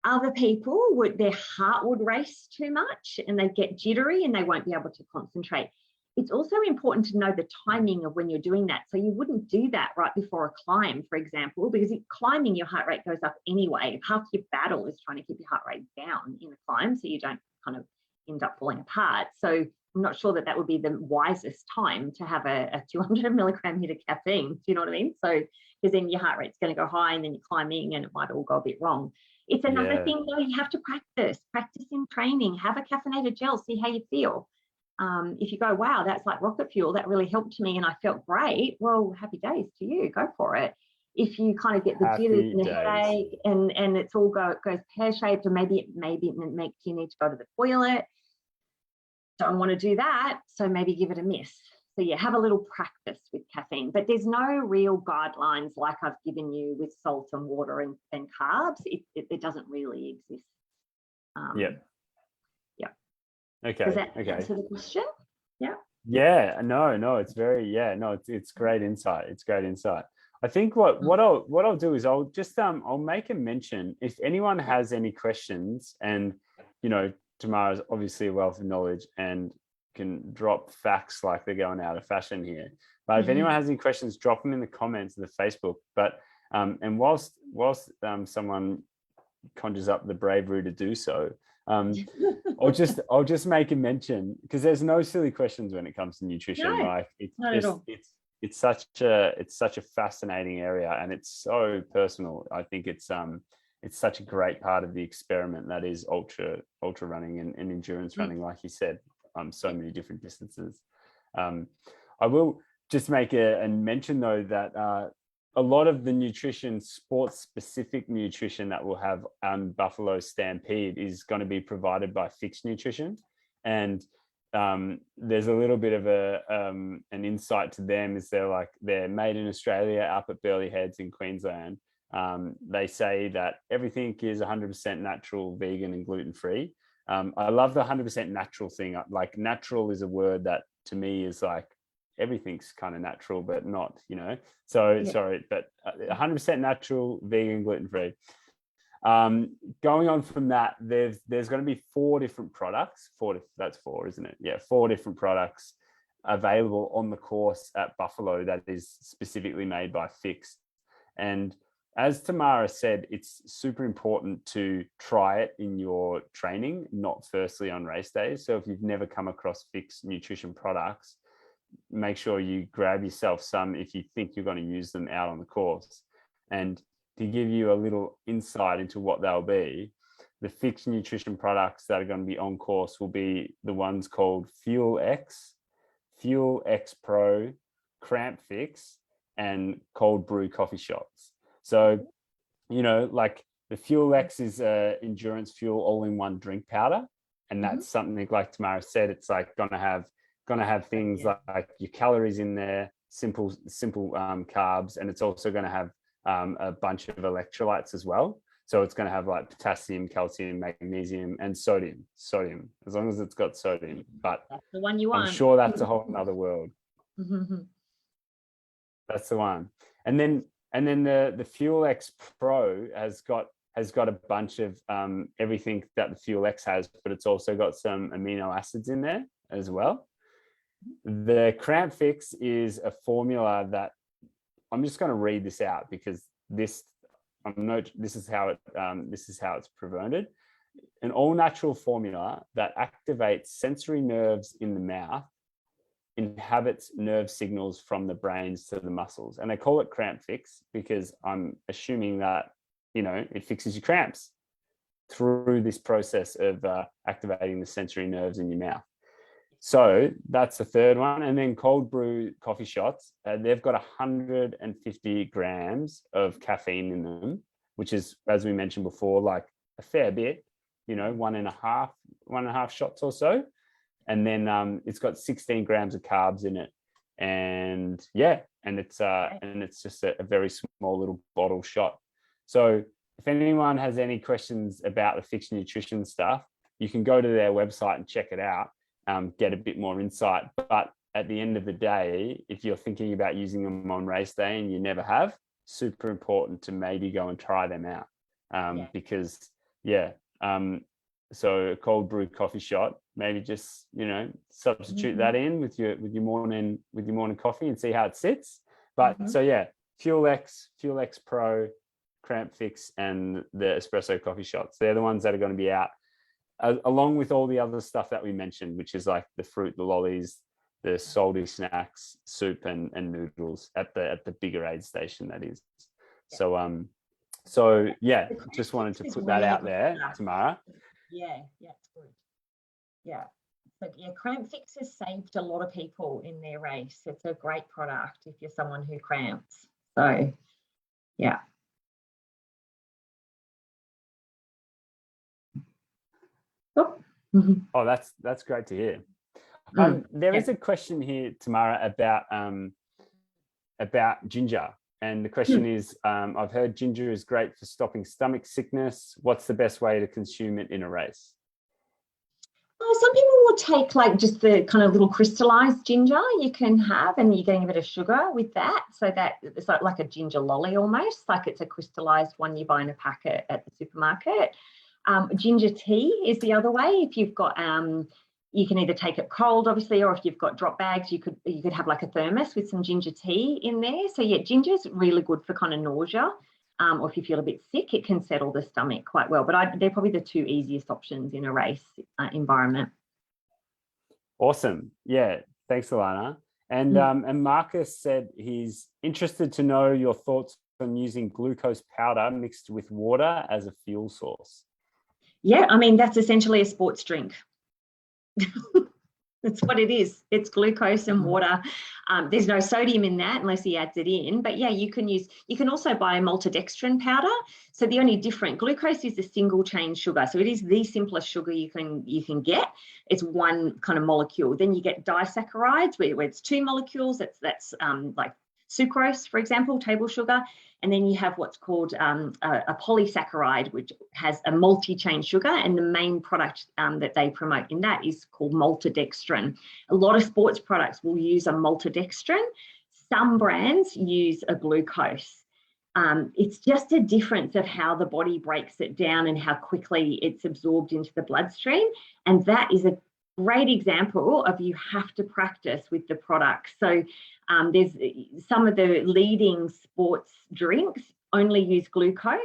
Other people their heart would race too much and they get jittery and they won't be able to concentrate. It's also important to know the timing of when you're doing that. So you wouldn't do that right before a climb, for example, because climbing, your heart rate goes up anyway. Half your battle is trying to keep your heart rate down in a climb so you don't kind of end up falling apart. So I'm not sure that would be the wisest time to have a 200 milligram hit of caffeine. Do you know what I mean? So because then your heart rate's going to go high and then you're climbing and it might all go a bit wrong. It's another thing though, you have to practice in training, have a caffeinated gel, see how you feel. If you go, wow, that's like rocket fuel, that really helped me and I felt great, well, happy days to you, go for it. If you kind of get the jitters and the headache and it's all goes pear-shaped, or maybe it makes you need to go to the toilet, don't want to do that, so maybe give it a miss. So have a little practice with caffeine, but there's no real guidelines like I've given you with salt and water and carbs. It doesn't really exist. Okay. Does that answer the question? Yeah. No. It's very it's great insight. It's great insight. I think what I'll do is I'll just I'll make a mention if anyone has any questions, and Tamara's obviously a wealth of knowledge and can drop facts like they're going out of fashion here. But if anyone has any questions, drop them in the comments of the Facebook. But and whilst someone conjures up the bravery to do so, I'll just make a mention, because there's no silly questions when it comes to nutrition. Like it's such a fascinating area, and it's so personal. I think it's such a great part of the experiment that is ultra running and endurance running, like you said, so many different distances. I will just make a mention though that a lot of the sports specific nutrition that we'll have on Buffalo Stampede is going to be provided by Fixed Nutrition. And there's a little bit of an insight to them, is they're made in Australia up at Burleigh Heads in Queensland. They say that everything is 100% natural, vegan and gluten-free. I love the 100% natural thing. Like, natural is a word that to me is like, everything's kind of natural, but not, sorry, but 100% natural, vegan, gluten-free. Going on from that, there's going to be 4 different products. That's 4, isn't it? Yeah, 4 different products available on the course at Buffalo that is specifically made by Fixed. And as Tamara said, it's super important to try it in your training, not firstly on race days. So if you've never come across Fixed nutrition products, make sure you grab yourself some if you think you're going to use them out on the course. And to give you a little insight into what they'll be, the Fixed nutrition products that are going to be on course will be the ones called Fuel X Pro, Cramp Fix, and Cold Brew coffee shots. So, like the Fuel X is endurance fuel all-in-one drink powder, and that's something like Tamara said. It's like going to have things like your calories in there, simple carbs, and it's also going to have a bunch of electrolytes as well. So it's going to have like potassium, calcium, magnesium, and sodium, as long as it's got sodium. But that's the one you want. I'm sure that's a whole other world. That's the one. And then the Fuel X Pro has got a bunch of everything that the Fuel X has, but it's also got some amino acids in there as well. The Cramp Fix is a formula that I'm just going to read this out, because this is how it's presented. An all-natural formula that activates sensory nerves in the mouth, inhabits nerve signals from the brains to the muscles. And they call it Cramp Fix because I'm assuming that, it fixes your cramps through this process of activating the sensory nerves in your mouth. So that's the third one. And then Cold Brew coffee shots, they've got 150 grams of caffeine in them, which is, as we mentioned before, like a fair bit, you know, one and a half shots or so. And then it's got 16 grams of carbs in it. And yeah, and it's just a very small little bottle shot. So if anyone has any questions about the fixed nutrition stuff, you can go to their website and check it out, get a bit more insight. But at the end of the day, if you're thinking about using them on race day and you never have, super important to maybe go and try them out. Because so a cold brew coffee shot, maybe just, you know, substitute that in with your morning coffee and see how it sits. But so yeah, Fuel X Pro, Cramp Fix, and the espresso coffee shots. They're the ones that are going to be out, along with all the other stuff that we mentioned, which is like the fruit, the lollies, the salty snacks, soup, and noodles at the bigger aid station, that is. So yeah, just wanted to put that out there, Tamara. Yeah, it's good. Yeah. But yeah, Cramp Fix has saved a lot of people in their race. It's a great product if you're someone who cramps. So yeah. Oh, that's great to hear. There is a question here, Tamara, about ginger. And the question is, I've heard ginger is great for stopping stomach sickness. What's the best way to consume it in a race? Some people will take like just the kind of little crystallized ginger you can have, and you're getting a bit of sugar with that. So that it's like a ginger lolly almost, like it's a crystallized one you buy in a packet at the supermarket. Ginger tea is the other way. If you've got you can either take it cold, obviously, or if you've got drop bags, you could have like a thermos with some ginger tea in there. So yeah, ginger is really good for kind of nausea, or if you feel a bit sick, it can settle the stomach quite well. But they're probably the two easiest options in a race environment. Awesome. Yeah, thanks, Alana. And Marcus said he's interested to know your thoughts on using glucose powder mixed with water as a fuel source. Yeah, I mean, that's essentially a sports drink. That's what it is. It's glucose and water. There's no sodium in that unless he adds it in. But yeah, you can also buy maltodextrin powder. So the only different, glucose is the single chain sugar. So it is the simplest sugar you can get. It's one kind of molecule. Then you get disaccharides where it's two molecules. That's like sucrose, for example, table sugar. And then you have what's called a polysaccharide, which has a multi-chain sugar. And the main product that they promote in that is called maltodextrin. A lot of sports products will use a maltodextrin. Some brands use a glucose. It's just a difference of how the body breaks it down and how quickly it's absorbed into the bloodstream. And that is a great example of you have to practice with the product. So there's some of the leading sports drinks only use glucose,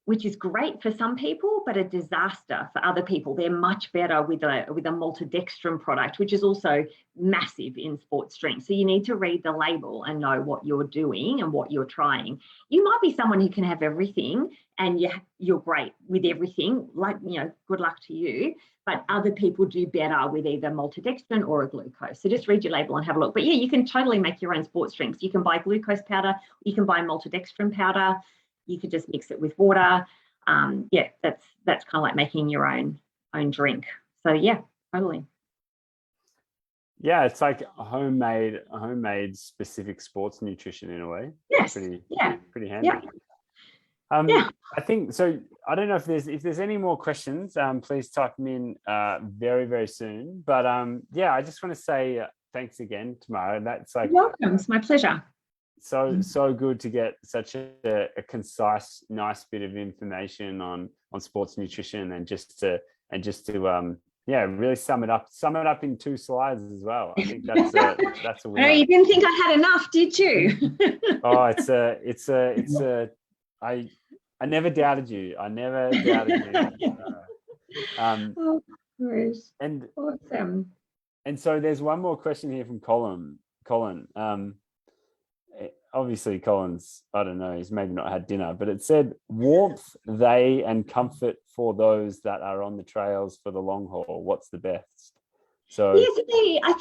which is great for some people, but a disaster for other people. They're much better with a maltodextrin product, which is also massive in sports drinks. So you need to read the label and know what you're doing and what you're trying. You might be someone who can have everything and you're great with everything, like, you know, good luck to you. But other people do better with either maltodextrin or a glucose. So just read your label and have a look. But yeah, you can totally make your own sports drinks. You can buy glucose powder, you can buy maltodextrin powder, you could just mix it with water. Yeah, that's kind of like making your own drink. So yeah, totally. Yeah, it's like a homemade specific sports nutrition in a way. Yes. Pretty handy. Yeah. I think so. I don't know if there's any more questions. Please type them in very, very soon. But yeah, I just want to say thanks again, Tamara. That's like, you're welcome. It's my pleasure. So good to get such a concise, nice bit of information on sports nutrition, and just to really sum it up in 2 slides as well. I think that's a winner. No, you didn't think I had enough, did you? Oh, I never doubted you. Oh, gosh. And awesome. And so there's one more question here from Colin. Obviously Colin's, I don't know, he's maybe not had dinner, but it said warmth, and comfort for those that are on the trails for the long haul. What's the best? So yes, I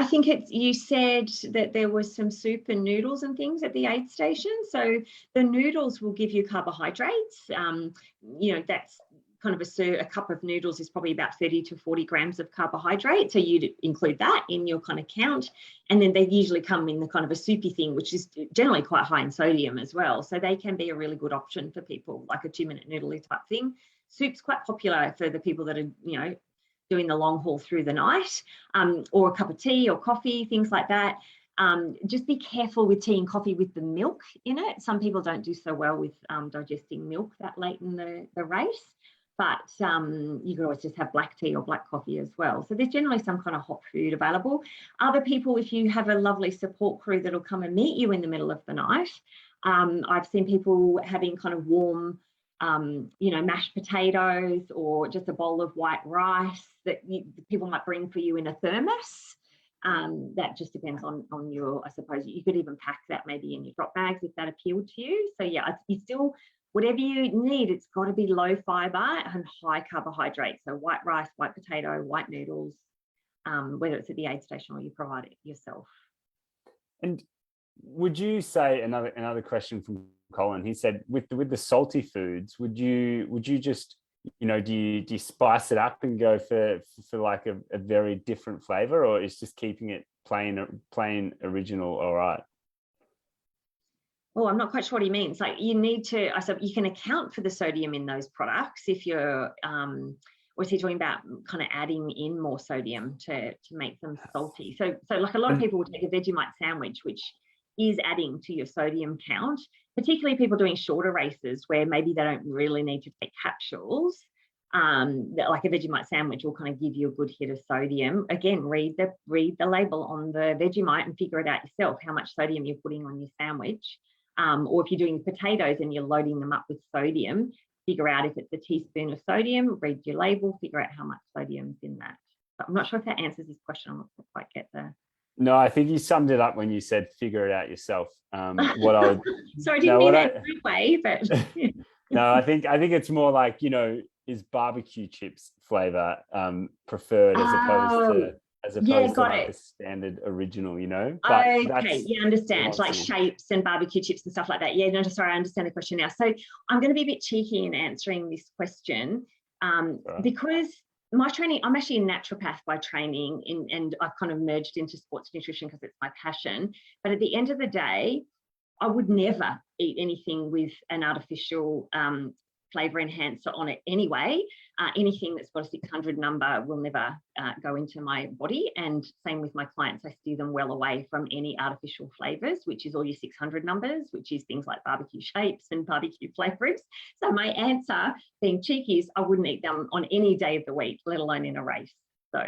think you said that there was some soup and noodles and things at the aid station. So the noodles will give you carbohydrates. You know, kind of a cup of noodles is probably about 30 to 40 grams of carbohydrate. So you'd include that in your kind of count. And then they usually come in the kind of a soupy thing, which is generally quite high in sodium as well. So they can be a really good option for people, like a 2-minute noodle type thing. Soup's quite popular for the people that are, you know, doing the long haul through the night, or a cup of tea or coffee, things like that. Just be careful with tea and coffee with the milk in it. Some people don't do so well with digesting milk that late in the race, but you could always just have black tea or black coffee as well. So there's generally some kind of hot food available. Other people, if you have a lovely support crew that'll come and meet you in the middle of the night, I've seen people having kind of warm, you know, mashed potatoes or just a bowl of white rice that people might bring for you in a thermos. That just depends on your, I suppose you could even pack that maybe in your drop bags if that appealed to you. So yeah, you still, whatever you need, it's got to be low fiber and high carbohydrate. So white rice, white potato, white noodles, whether it's at the aid station or you provide it yourself. And would you say, another question from Colin, he said with the salty foods, would you just, you know, do you spice it up and go for like a very different flavor, or is just keeping it plain original all right? Oh, I'm not quite sure what he means. Like you need to, I said, you can account for the sodium in those products if you're, or is he talking about kind of adding in more sodium to make them salty? So like a lot of people will take a Vegemite sandwich, which is adding to your sodium count, particularly people doing shorter races where maybe they don't really need to take capsules. Like a Vegemite sandwich will kind of give you a good hit of sodium. Again, read the label on the Vegemite and figure it out yourself, how much sodium you're putting on your sandwich. Or if you're doing potatoes and you're loading them up with sodium, figure out if it's a teaspoon of sodium, read your label, figure out how much sodium's in that. But I'm not sure if that answers his question. I'm not quite get there. No, I think you summed it up when you said figure it out yourself. What I would sorry, I didn't mean that way, but no, I think it's more like, you know, is barbecue chips flavor preferred as opposed to like the standard original, you know? But okay, yeah, understand. Like shapes and barbecue chips and stuff like that. Yeah, no, sorry, I understand the question now. So I'm going to be a bit cheeky in answering this question because my training, I'm actually a naturopath by training, and I've kind of merged into sports nutrition because it's my passion. But at the end of the day, I would never eat anything with an artificial flavor enhancer on it anyway. Anything that's got a 600 number will never go into my body. And same with my clients, I steer them well away from any artificial flavors, which is all your 600 numbers, which is things like barbecue shapes and barbecue flavors. So my answer, being cheeky, is I wouldn't eat them on any day of the week, let alone in a race. So,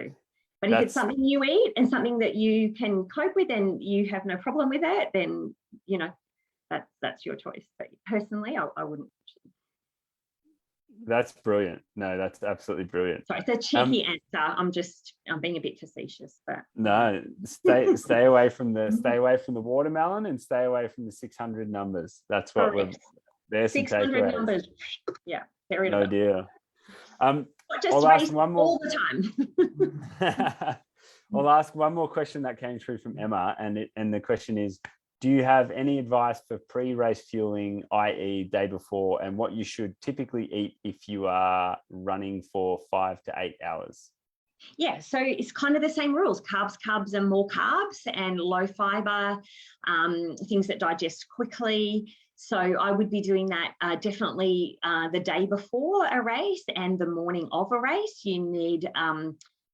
but if it's something you eat and something that you can cope with and you have no problem with it, then, you know, that's your choice. But personally, I wouldn't. That's brilliant. No, that's absolutely brilliant. Sorry, it's a cheeky answer. I'm being a bit facetious, but no, stay away from the watermelon and stay away from the 600 numbers. That's what there's some 600 numbers. Yeah, very no deal. Just race all the time. I'll ask one more question that came through from Emma, and the question is, do you have any advice for pre-race fueling, i.e. day before, and what you should typically eat if you are running for 5 to 8 hours? Yeah, so it's kind of the same rules, carbs and more carbs, and low fiber, things that digest quickly. So I would be doing that definitely the day before a race and the morning of a race. You need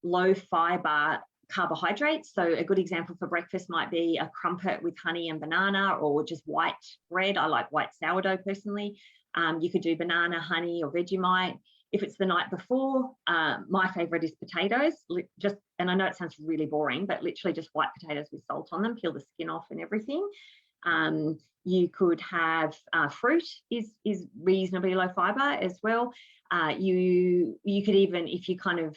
low fiber carbohydrates. So a good example for breakfast might be a crumpet with honey and banana, or just white bread. I like white sourdough personally. You could do banana, honey, or Vegemite. If it's the night before, my favorite is potatoes. And I know it sounds really boring, but literally just white potatoes with salt on them, peel the skin off and everything. You could have fruit is reasonably low fiber as well. You could even, if you kind of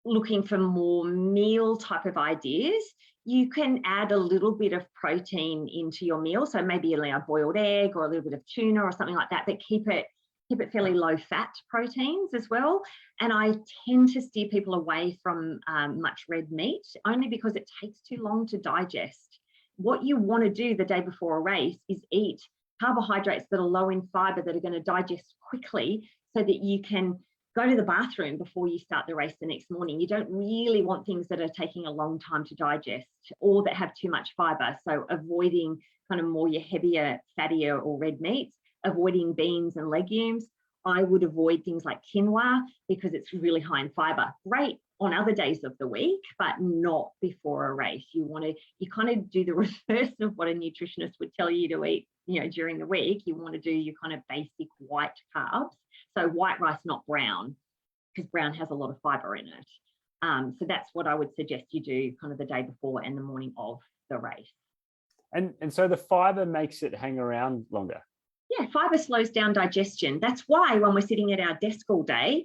looking for more meal type of ideas, you can add a little bit of protein into your meal. So maybe a boiled egg or a little bit of tuna or something like that, but keep it fairly low fat proteins as well. And I tend to steer people away from much red meat, only because it takes too long to digest. What you want to do the day before a race is eat carbohydrates that are low in fiber, that are going to digest quickly, so that you can go to the bathroom before you start the race the next morning. You don't really want things that are taking a long time to digest or that have too much fiber. So avoiding kind of more your heavier, fattier or red meats, avoiding beans and legumes. I would avoid things like quinoa because it's really high in fiber. Great on other days of the week, but not before a race. You kind of do the reverse of what a nutritionist would tell you to eat, during the week. You want to do your kind of basic white carbs. So white rice, not brown, because brown has a lot of fiber in it. So that's what I would suggest you do kind of the day before and the morning of the race. And so the fiber makes it hang around longer. Yeah, fiber slows down digestion. That's why when we're sitting at our desk all day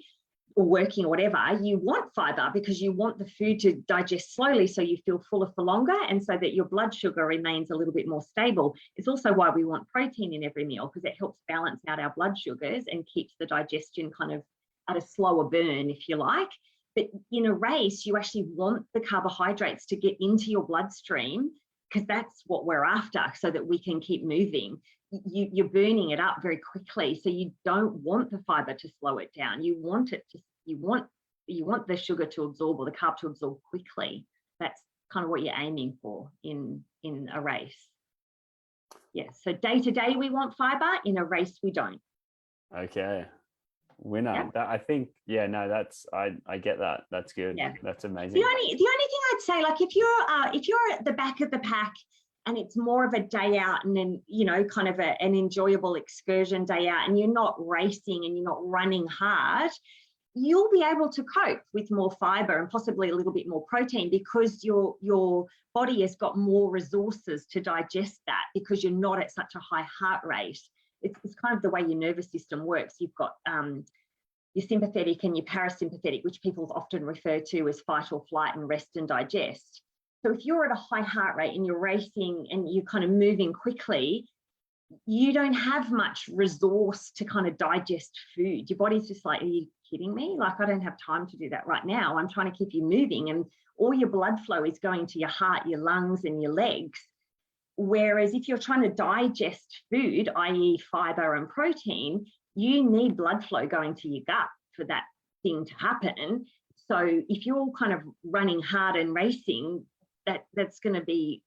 or working or whatever, you want fiber because you want the food to digest slowly so you feel fuller for longer and so that your blood sugar remains a little bit more stable. It's also why we want protein in every meal, because it helps balance out our blood sugars and keeps the digestion kind of at a slower burn, if you like. But in a race, you actually want the carbohydrates to get into your bloodstream because that's what we're after so that we can keep moving. You're burning it up very quickly, so you don't want the fiber to slow it down. You want the sugar to absorb or the carb to absorb quickly. That's kind of what you're aiming for in a race. Yeah, so day to day we want fiber, in a race we don't. Okay, winner. Yeah. I think, that's I get that. That's good. Yeah. That's amazing. The only thing I'd say, like if you're at the back of the pack and it's more of a day out and then, kind of an enjoyable excursion day out and you're not racing and you're not running hard, you'll be able to cope with more fiber and possibly a little bit more protein because your body has got more resources to digest that because you're not at such a high heart rate. It's kind of the way your nervous system works. You've got your sympathetic and your parasympathetic, which people often refer to as fight or flight and rest and digest. So if you're at a high heart rate and you're racing and you're kind of moving quickly, you don't have much resource to kind of digest food. Your body's just like, are you kidding me? Like, I don't have time to do that right now. I'm trying to keep you moving. And all your blood flow is going to your heart, your lungs, and your legs. Whereas if you're trying to digest food, i.e. fiber and protein, you need blood flow going to your gut for that thing to happen. So if you're kind of running hard and racing, that's going to be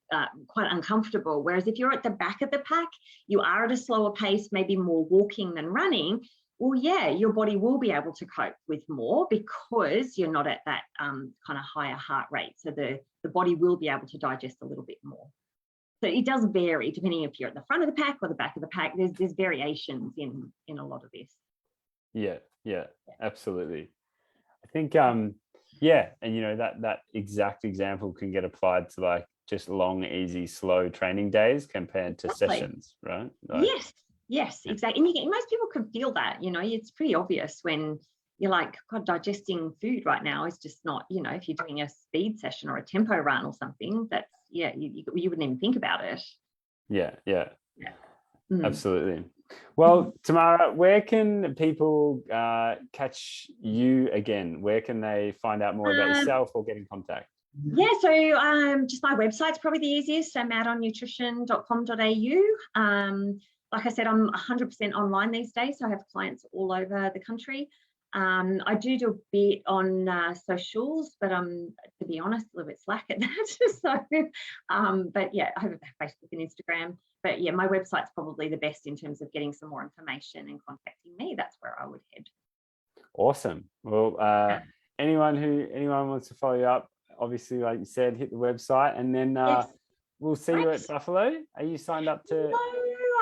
quite uncomfortable. Whereas if you're at the back of the pack, you are at a slower pace, maybe more walking than running. Well, yeah, your body will be able to cope with more because you're not at that kind of higher heart rate. So the body will be able to digest a little bit more. So it does vary depending if you're at the front of the pack or the back of the pack. There's variations in a lot of this. Yeah, absolutely. I think and that exact example can get applied to like just long, easy, slow training days compared to sessions, right? Like, yes, exactly. And most people can feel that, it's pretty obvious when you're like, God, digesting food right now is just not, if you're doing a speed session or a tempo run or something, that's, you wouldn't even think about it. Yeah. Absolutely. Well, Tamara, where can people catch you again? Where can they find out more about yourself or get in contact? Yeah, so just my website's probably the easiest, so madonnutrition.com.au. Like I said, I'm 100% online these days, so I have clients all over the country. I do a bit on socials, but to be honest, a little bit slack at that. So, but yeah, I have Facebook and Instagram. But yeah, my website's probably the best in terms of getting some more information and contacting me. That's where I would head. Awesome. Well, anyone wants to follow you up, obviously, like you said, hit the website, and then we'll see you at Buffalo. Are you signed up to? No,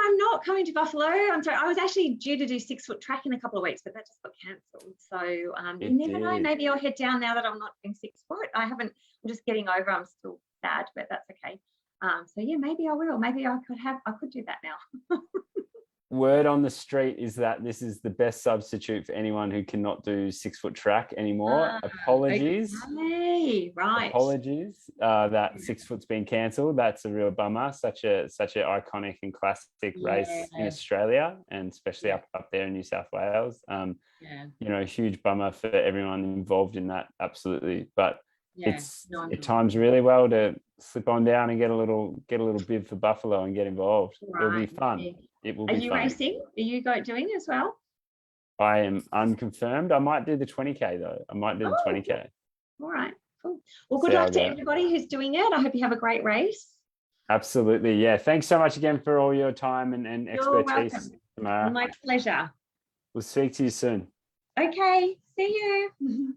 I'm not coming to Buffalo. I'm sorry. I was actually due to do 6-foot track in a couple of weeks, but that just got cancelled. So you never know. Maybe I'll head down now that I'm not doing 6 foot. I'm just getting over. I'm still sad, but that's okay. So yeah, maybe I will. Maybe I could do that now. Word on the street is that this is the best substitute for anyone who cannot do 6-foot track anymore. Apologies. Okay, right. Apologies that 6 foot's been cancelled. That's a real bummer. Such an iconic and classic race in Australia, and especially up there in New South Wales. A huge bummer for everyone involved in that. Absolutely, but it times really well to slip on down and get a little bib for Buffalo and get involved. Right. It'll be fun. It will be fun. Are you racing? Are you doing as well? I am unconfirmed. I might do the 20K though. I might do the 20K. Yeah. All right, cool. Well, good See how luck I to go. everybody who's doing it. I hope you have a great race. Absolutely. Yeah. Thanks so much again for all your time and You're expertise, welcome. Tamara. My pleasure. We'll speak to you soon. Okay, see you.